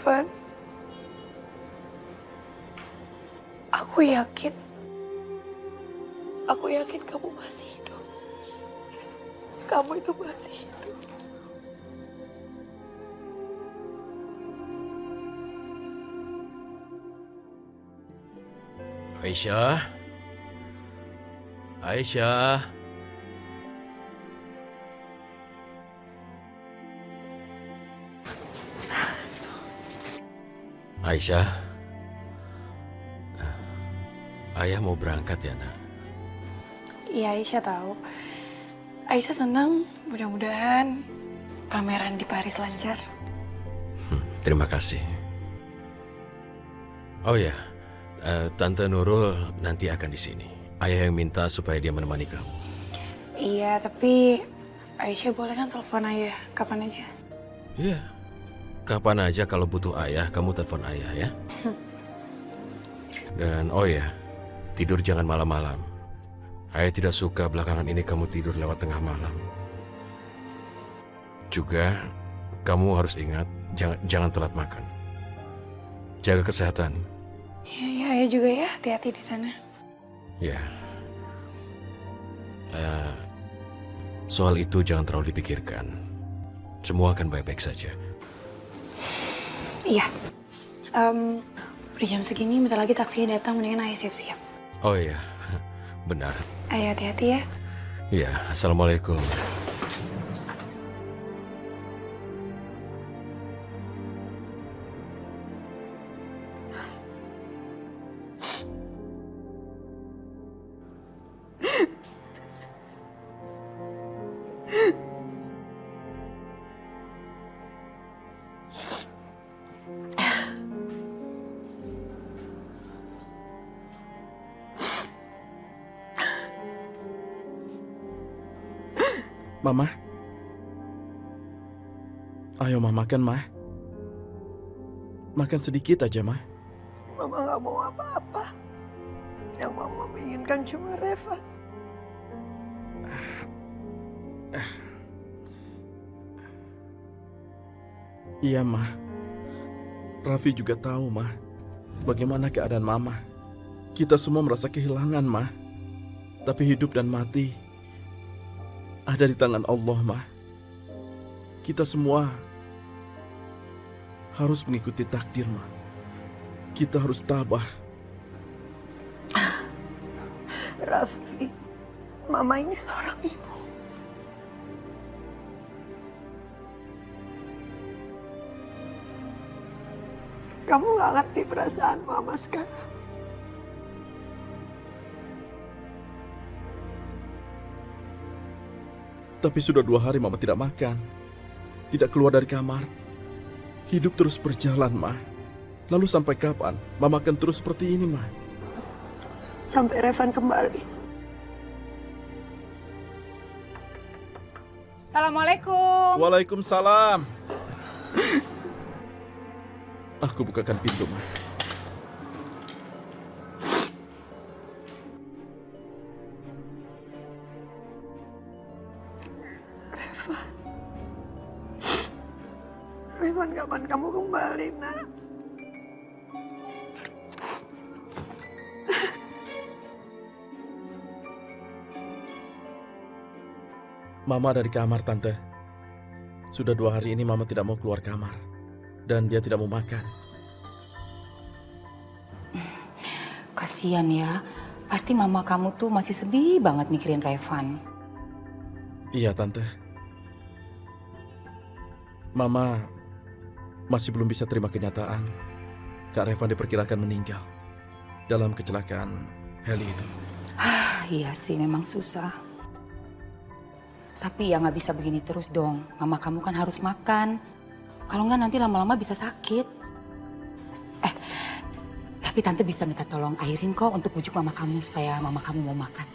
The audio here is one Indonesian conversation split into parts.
Revan, aku yakin kamu masih hidup. Kamu itu masih hidup. Aisyah. Aisyah. Aisyah. Ayah mau berangkat ya, Nak? Iya, Aisyah tahu. Aisyah senang, mudah-mudahan pameran di Paris lancar. Terima kasih. Oh ya, Tante Nurul nanti akan di sini. Ayah yang minta supaya dia menemani kamu. Iya, tapi Aisyah boleh kan telepon ayah kapan aja? Iya, kapan aja kalau butuh ayah, kamu telepon ayah ya. Dan oh ya, tidur jangan malam-malam. Ayah tidak suka belakangan ini kamu tidur lewat tengah malam. Juga, kamu harus ingat, jangan telat makan. Jaga kesehatan. Iya, ayah juga ya, hati-hati di sana. Ya. Soal itu jangan terlalu dipikirkan. Semua akan baik-baik saja. Iya. Udah jam segini, bentar lagi taksinya datang, mendingan ayah siap-siap. Oh iya, benar. Ayah hati-hati ya. Iya, Assalamualaikum. Mama. Ayo, Ma, makan, Ma. Makan sedikit aja, Ma. Mama gak mau apa-apa. Yang Mama inginkan cuma Revan. Iya, Ma. Raffi juga tahu, Ma, bagaimana keadaan Mama. Kita semua merasa kehilangan, Ma. Tapi hidup dan mati ada di tangan Allah, Ma. Kita semua harus mengikuti takdir, Ma. Kita harus tabah. Raffi, Mama ini seorang ibu. Kamu gak ngerti perasaan Mama sekarang. Tapi sudah 2 hari Mama tidak makan, tidak keluar dari kamar. Hidup terus berjalan, Ma. Lalu sampai kapan Mama akan terus seperti ini, Ma? Sampai Revan kembali. Assalamualaikum. Waalaikumsalam. Aku bukakan pintu, Ma. Revan, kapan kamu kembali, Nak? Mama ada di kamar, Tante. Sudah 2 hari ini Mama tidak mau keluar kamar. Dan dia tidak mau makan. Kasian ya. Pasti mama kamu tuh masih sedih banget mikirin Revan. Iya, Tante. Mama masih belum bisa terima kenyataan Kak Revan diperkirakan meninggal dalam kecelakaan heli itu. Iya sih, memang susah. Tapi ya nggak bisa begini terus dong. Mama kamu kan harus makan. Kalau nggak nanti lama-lama bisa sakit. Tapi Tante bisa minta tolong Airin kok untuk bujuk mama kamu supaya mama kamu mau makan.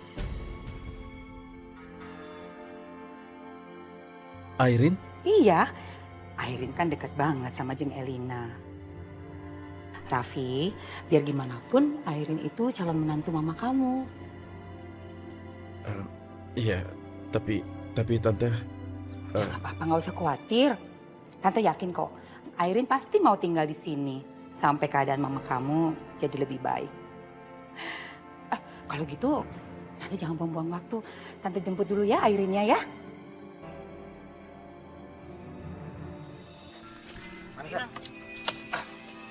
Airin? Iya, Airin kan deket banget sama Jeng Elina. Raffi, biar gimana pun Airin itu calon menantu mama kamu. Iya, tapi Tante... Ya nggak apa-apa, nggak usah khawatir. Tante yakin kok Airin pasti mau tinggal di sini sampai keadaan mama kamu jadi lebih baik. Kalau gitu, Tante jangan buang-buang waktu. Tante jemput dulu ya Airinnya ya.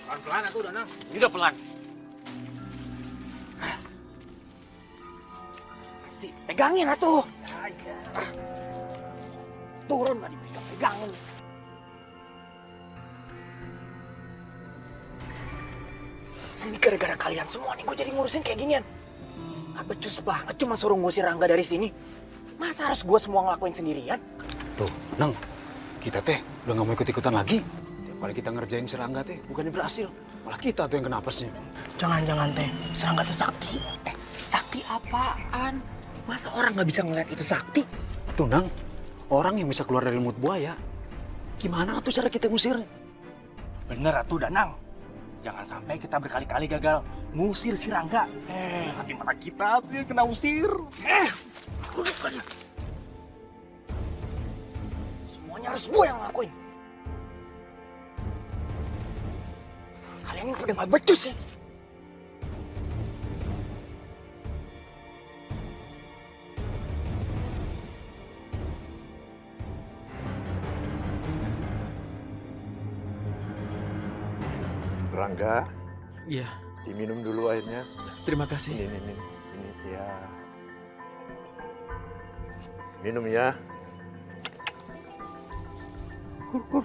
Pelan-pelan aku udah nang. Ini udah pelan. Masih pegangin atuh. Turun tadi bisa pegangin. Ini gara-gara kalian semua nih gue jadi ngurusin kayak ginian. Gak becus banget cuma suruh ngusir Rangga dari sini. Masa harus gue semua ngelakuin sendirian? Tuh, Nang, kita teh udah gak mau ikut-ikutan lagi. Tiap kali kita ngerjain serangga teh, bukannya berhasil. Malah kita tuh yang kena apesnya. Jangan-jangan teh, serangga teh sakti. Sakti apaan? Masa orang gak bisa ngeliat itu sakti? Tuh, Nang, orang yang bisa keluar dari mulut buaya. Gimana tuh cara kita ngusirnya? Bener atuh Danang. Jangan sampai kita berkali-kali gagal ngusir si Rangga. Nanti malah kita tuh yang kena usir. Bukan. Semuanya harus gue yang ngelakuin. Kalian ini udah gak becus ya. Rangga, Iya, diminum dulu airnya. terima kasih. Ini ya. Minum ya. Kur.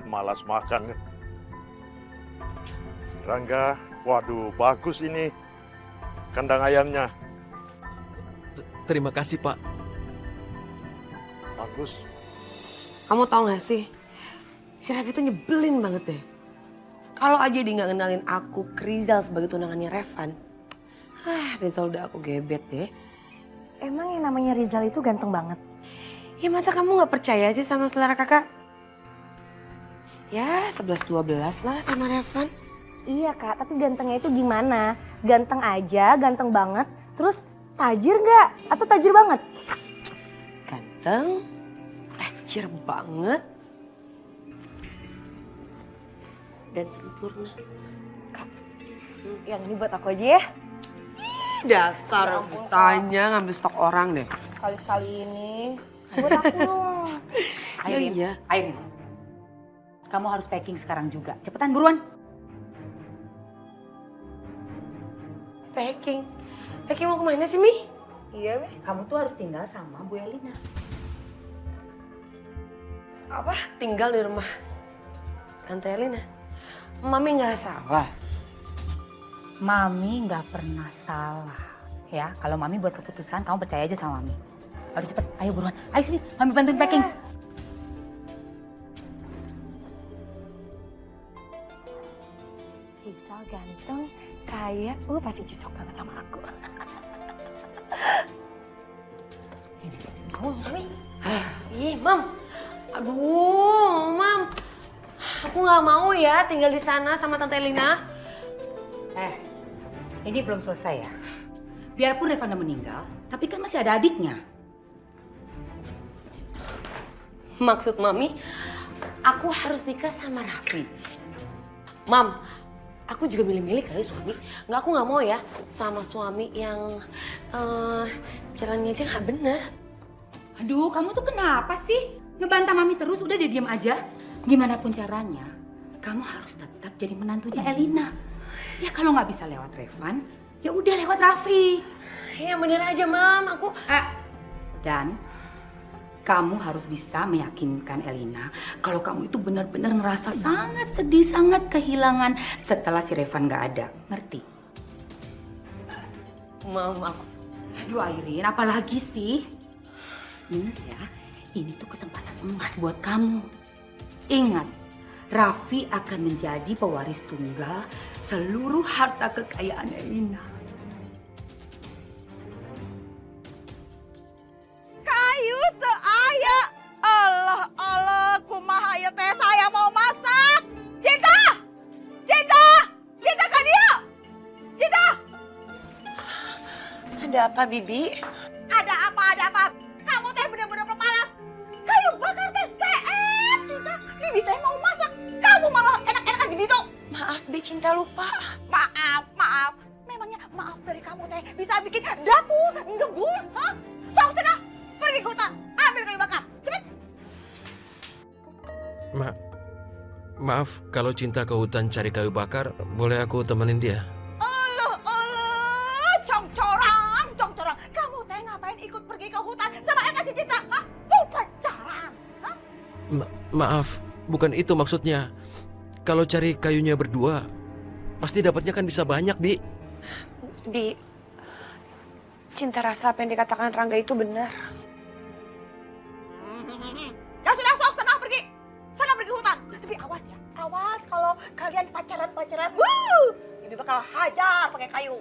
Malas makan. Rangga, waduh bagus ini kandang ayamnya. Terima kasih, Pak. Bagus. Kamu tahu gak sih, si Raffi tuh nyebelin banget deh. Kalau aja dia nggak kenalin aku ke Rizal sebagai tunangannya Revan. Rizal udah aku gebet deh. Emang yang namanya Rizal itu ganteng banget? Ya masa kamu gak percaya sih sama selera kakak? Ya 11-12 lah sama Revan. Iya kak, tapi gantengnya itu gimana? Ganteng aja, ganteng banget. Terus tajir nggak? Atau tajir banget? Ganteng, tajir banget, dan sempurna. Kak, yang ini buat aku aja ya. Dasar bisanya ngambil stok orang deh. Sekali-sekali ini buat aku dong. Airin, iya. Airin. Kamu harus packing sekarang juga. Cepetan buruan. Packing mau kemana sih Mi? Iya, kamu tuh harus tinggal sama Bu Elina. Apa? Tinggal di rumah Tante Elina? Mami nggak salah. Mami nggak pernah salah. Ya, kalau Mami buat keputusan, kamu percaya aja sama Mami. Aduh cepet, ayo buruan. Ayo sini, Mami bantuin packing. Rizal ganteng, kaya, pasti cocok banget sama aku. Sini. Oh, Mami. Ih, Mam. Aduh, Mam. Aku nggak mau ya tinggal di sana sama Tante Elina. Ini belum selesai ya. Biarpun Reva udah meninggal, tapi kan masih ada adiknya. Maksud Mami, aku harus nikah sama Raffi. Mam, aku juga milih-milih kali suami. Aku nggak mau ya sama suami yang jalannya aja nggak bener. Aduh, kamu tuh kenapa sih? Ngebantah Mami terus, udah dia diam aja. Gimana pun caranya, kamu harus tetap jadi menantunya Elina. Ya kalau nggak bisa lewat Revan, ya udah lewat Raffi. Ya bener aja, Mam. Aku... Dan kamu harus bisa meyakinkan Elina kalau kamu itu benar-benar ngerasa sangat sedih, sangat kehilangan setelah si Revan nggak ada. Ngerti? Mam, aku... Aduh Airin, apalagi sih? Ingat ya, ini tuh kesempatan emas buat kamu. Ingat, Raffi akan menjadi pewaris tunggal seluruh harta kekayaan Elina. Kayu teu aya. Allah, kumaha ieu teh saya mau masak. Cinta ka dia. Ada apa, Bibi? Ada apa? Kamu teh bener-bener pemalas. Kayu bakar teh seep kita. Bibi teh mau masak. Kamu malah enak-enakan di situ. Maaf, Bi, Cinta lupa. Maaf. Memangnya maaf dari kamu teh bisa bikin dapur ngebul, hah? Sok sana, pergi ke hutan, ambil kayu bakar. Cepet. Maaf, kalau Cinta ke hutan cari kayu bakar, boleh aku temenin dia? Allah, congcorang. Kamu teh ngapain ikut pergi ke hutan sama yang kasih Cinta, hah? Mau pacaran, hah? Maaf, bukan itu maksudnya. Kalau cari kayunya berdua, pasti dapatnya kan bisa banyak, Bi. Bi, Cinta rasa apa yang dikatakan Rangga itu benar. Ya sudah, sok sana pergi hutan. Nah, tapi awas ya, awas kalau kalian pacaran. Ini bakal hajar pakai kayu.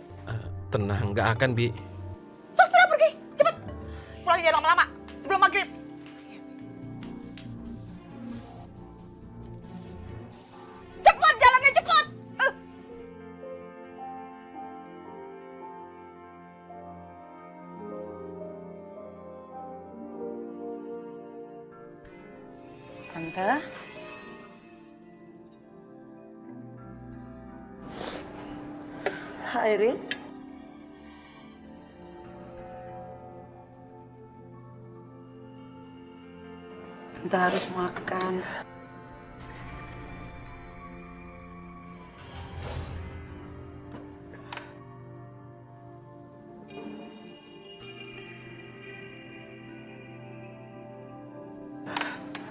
Tenang, nggak akan, Bi. Sok sana pergi, cepet. Pulang jangan lama-lama, sebelum maghrib. Cepet jalannya, cepet. Tante? Airin, Tante harus makan.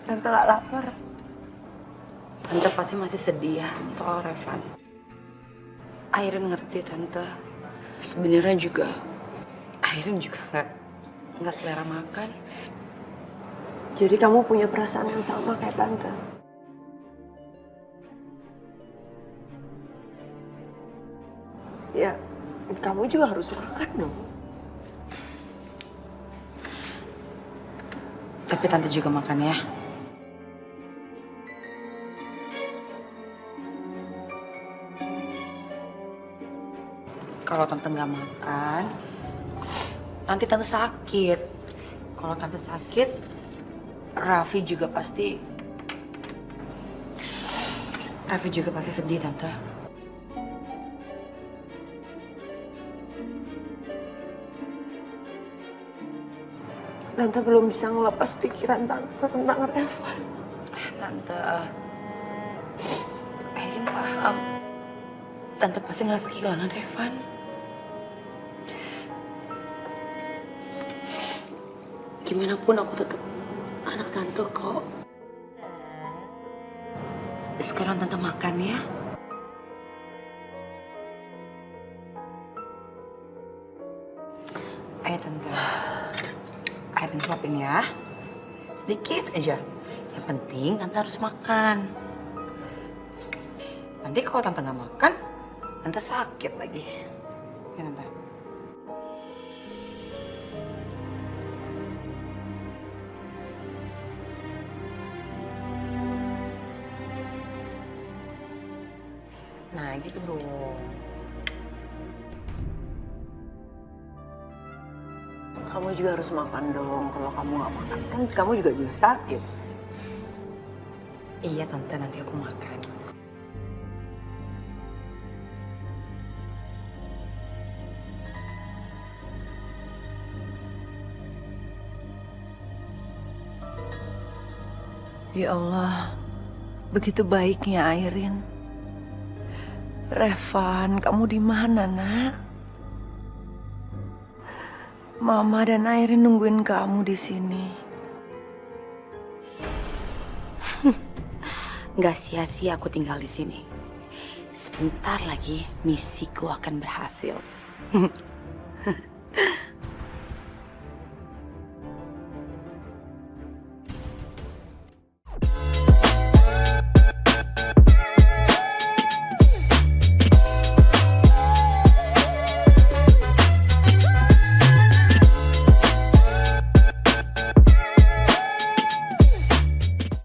Tante gak lapar. Tante pasti masih sedih ya soal Revan. Airin ngerti, Tante. Sebenarnya juga Airin juga nggak selera makan. Jadi kamu punya perasaan yang sama kayak Tante? Ya, kamu juga harus makan dong. Tapi Tante juga makan ya. Kalau Tante nggak makan, nanti Tante sakit. Kalau Tante sakit, Raffi juga pasti sedih, Tante. Tante belum bisa ngelepas pikiran Tante tentang Revan. Tante, Airin paham. Tante pasti ngerasa kehilangan Revan. Gimana pun aku tetap anak Tante kok. Sekarang Tante makan ya. Ayo Tante. Airin suapin ya. Sedikit aja. Yang penting Tante harus makan. Nanti kalau Tante nggak makan, Tante sakit lagi. Ya Tante. Nah gitu dong. Kamu juga harus makan dong. Kalau kamu nggak makan, kan kamu juga sakit. Iya Tante, nanti aku makan. Ya Allah, begitu baiknya Airin. Revan, kamu di mana, Nak? Mama dan Airin nungguin kamu di sini. Nggak sia-sia aku tinggal di sini. Sebentar lagi misiku akan berhasil.